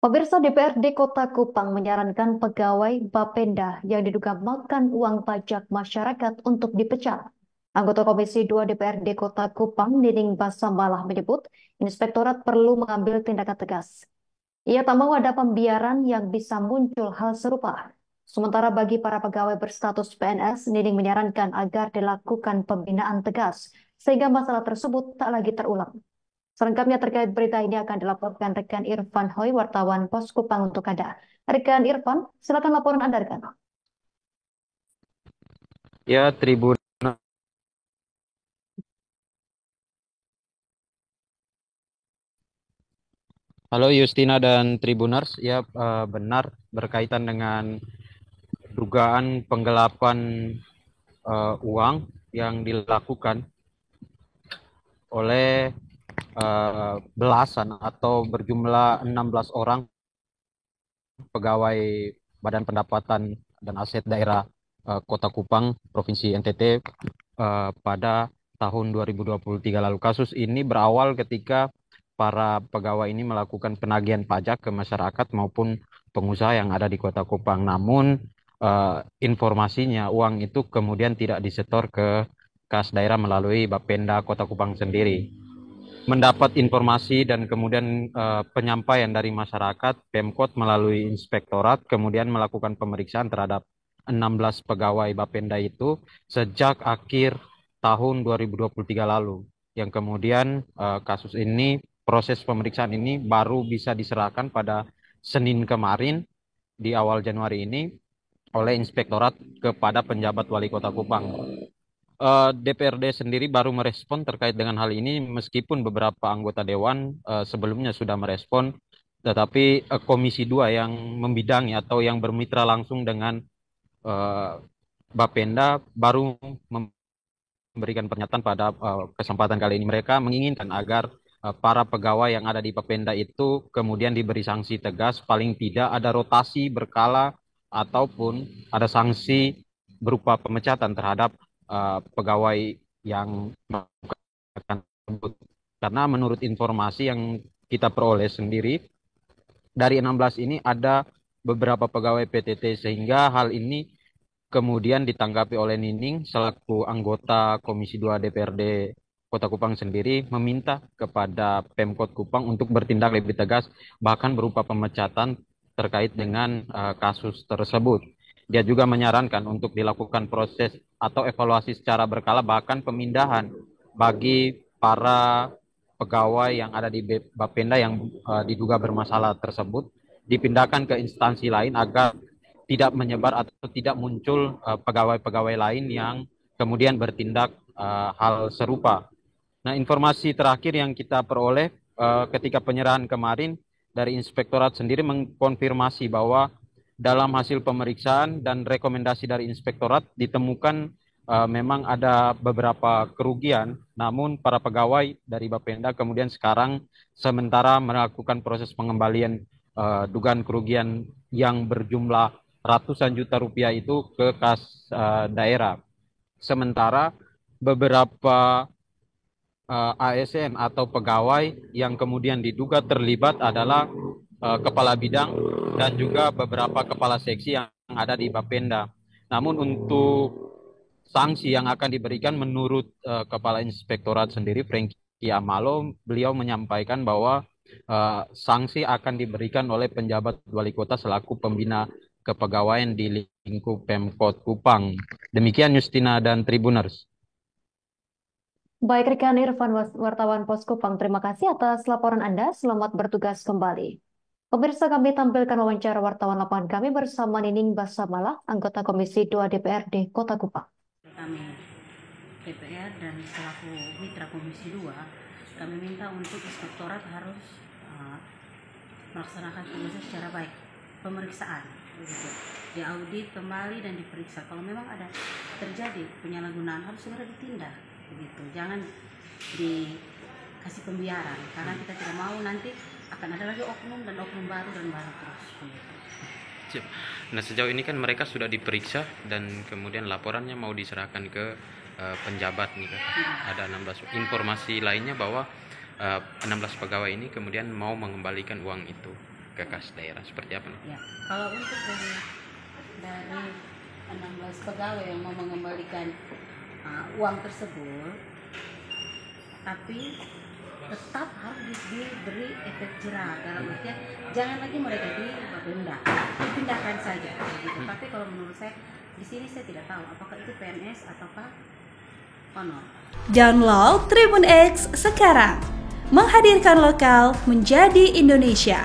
Pemirsa DPRD Kota Kupang menyarankan pegawai Bapenda yang diduga makan uang pajak masyarakat untuk dipecat. Anggota Komisi 2 DPRD Kota Kupang, Nining Basamalah menyebut, Inspektorat perlu mengambil tindakan tegas. Ia tak mau ada pembiaran yang bisa muncul hal serupa. Sementara bagi para pegawai berstatus PNS, Nining menyarankan agar dilakukan pembinaan tegas, sehingga masalah tersebut tak lagi terulang. Selengkapnya terkait berita ini akan dilaporkan rekan Irfan Hoy, wartawan Pos Kupang untuk Anda. Rekan Irfan, silakan laporan Anda, rekan. Ya, Tribun. Halo Justina dan Tribuners. Ya, benar berkaitan dengan dugaan penggelapan uang yang dilakukan oleh belasan atau berjumlah 16 orang pegawai Badan Pendapatan dan Aset Daerah Kota Kupang, Provinsi NTT pada tahun 2023 lalu. Kasus ini berawal ketika para pegawai ini melakukan penagihan pajak ke masyarakat maupun pengusaha yang ada di Kota Kupang. Namun informasinya uang itu kemudian tidak disetor ke kas daerah melalui Bapenda Kota Kupang sendiri. Mendapat informasi dan kemudian penyampaian dari masyarakat, Pemkot melalui inspektorat kemudian melakukan pemeriksaan terhadap 16 pegawai Bapenda itu sejak akhir tahun 2023 lalu. Yang kemudian kasus ini, proses pemeriksaan ini baru bisa diserahkan pada Senin kemarin di awal Januari ini oleh inspektorat kepada penjabat wali kota Kupang. DPRD sendiri baru merespon terkait dengan hal ini meskipun beberapa anggota dewan sebelumnya sudah merespon, tetapi Komisi 2 yang membidangi atau yang bermitra langsung dengan eh, Bapenda baru memberikan pernyataan pada kesempatan kali ini. Mereka menginginkan agar para pegawai yang ada di Bapenda itu kemudian diberi sanksi tegas, paling tidak ada rotasi berkala ataupun ada sanksi berupa pemecatan terhadap pegawai yang melakukan tersebut. Karena menurut informasi yang kita peroleh sendiri, dari 16 ini ada beberapa pegawai PTT sehingga hal ini kemudian ditanggapi oleh Nining selaku anggota Komisi 2 DPRD Kota Kupang sendiri meminta kepada Pemkot Kupang untuk bertindak lebih tegas bahkan berupa pemecatan terkait dengan kasus tersebut. Dia juga menyarankan untuk dilakukan proses atau evaluasi secara berkala bahkan pemindahan bagi para pegawai yang ada di Bapenda yang diduga bermasalah tersebut dipindahkan ke instansi lain agar tidak menyebar atau tidak muncul pegawai-pegawai lain yang kemudian bertindak hal serupa. Nah, informasi terakhir yang kita peroleh ketika penyerahan kemarin dari inspektorat sendiri mengkonfirmasi bahwa dalam hasil pemeriksaan dan rekomendasi dari inspektorat ditemukan memang ada beberapa kerugian, namun para pegawai dari Bapenda kemudian sekarang sementara melakukan proses pengembalian dugaan kerugian yang berjumlah ratusan juta rupiah itu ke kas daerah. Sementara beberapa ASN atau pegawai yang kemudian diduga terlibat adalah kepala bidang dan juga beberapa kepala seksi yang ada di Bapenda. Namun untuk sanksi yang akan diberikan menurut Kepala Inspektorat sendiri, Frankie Amalo, beliau menyampaikan bahwa sanksi akan diberikan oleh penjabat wali kota selaku pembina kepegawaian di lingkup Pemkot Kupang. Demikian Justina dan Tribuners. Baik, rekan Irfan, wartawan Pos Kupang, terima kasih atas laporan Anda. Selamat bertugas kembali. Pemirsa, kami tampilkan wawancara wartawan lapangan kami bersama Nining Basamalah, anggota Komisi 2 DPRD Kota Kupang. Kami DPR dan selaku mitra Komisi 2, kami minta untuk inspektorat harus melaksanakan tugasnya secara baik, pemeriksaan begitu, diaudit kembali dan diperiksa. Kalau memang ada terjadi penyalahgunaan harus segera ditindak begitu, jangan dikasih pembiaran karena kita tidak mau nanti akan ada lagi oknum dan oknum baru dan baru terus begitu. Nah, sejauh ini kan mereka sudah diperiksa dan kemudian laporannya mau diserahkan ke penjabat nih kan. Ada 16 informasi lainnya bahwa 16 pegawai ini kemudian mau mengembalikan uang itu. ke kas daerah seperti apa? Ya, kalau untuk dari 16 pegawai yang mau mengembalikan uang tersebut, tapi tetap harus diberi efek jerah, dalam artian jangan lagi mereka didenda, dipindahkan saja gitu. Tapi kalau menurut saya di sini saya tidak tahu apakah itu PNS ataukah honor. Download Tribun X sekarang, menghadirkan lokal menjadi Indonesia.